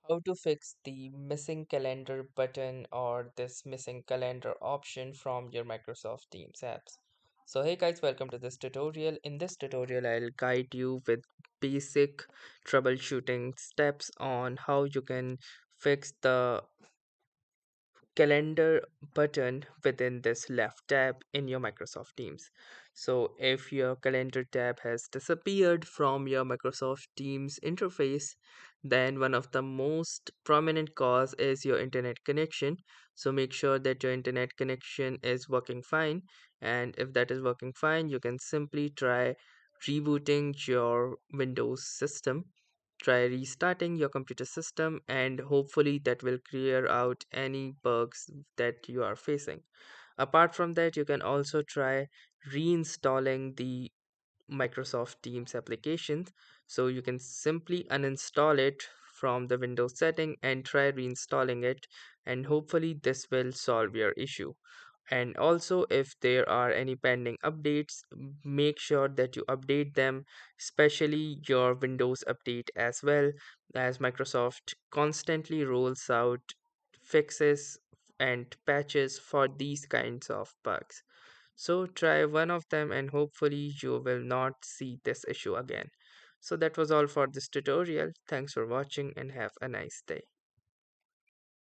how to fix the missing calendar button or this missing calendar option from your Microsoft Teams apps. So hey guys, welcome to this tutorial. In this tutorial, I'll guide you with basic troubleshooting steps on how you can fix the calendar button within this left tab in your Microsoft Teams. So if your calendar tab has disappeared from your Microsoft Teams interface, then one of the most prominent cause is your internet connection. So make sure that your internet connection is working fine. And if that is working fine, you can simply try rebooting your Windows system. Try restarting your computer system, and hopefully that will clear out any bugs that you are facing. Apart from that, you can also try reinstalling the Microsoft Teams applications. So you can simply uninstall it from the Windows setting and try reinstalling it, and hopefully this will solve your issue. And also, if there are any pending updates, make sure that you update them, especially your Windows update, as well as Microsoft constantly rolls out fixes and patches for these kinds of bugs. So try one of them and hopefully you will not see this issue again. So that was all for this tutorial. Thanks for watching and have a nice day.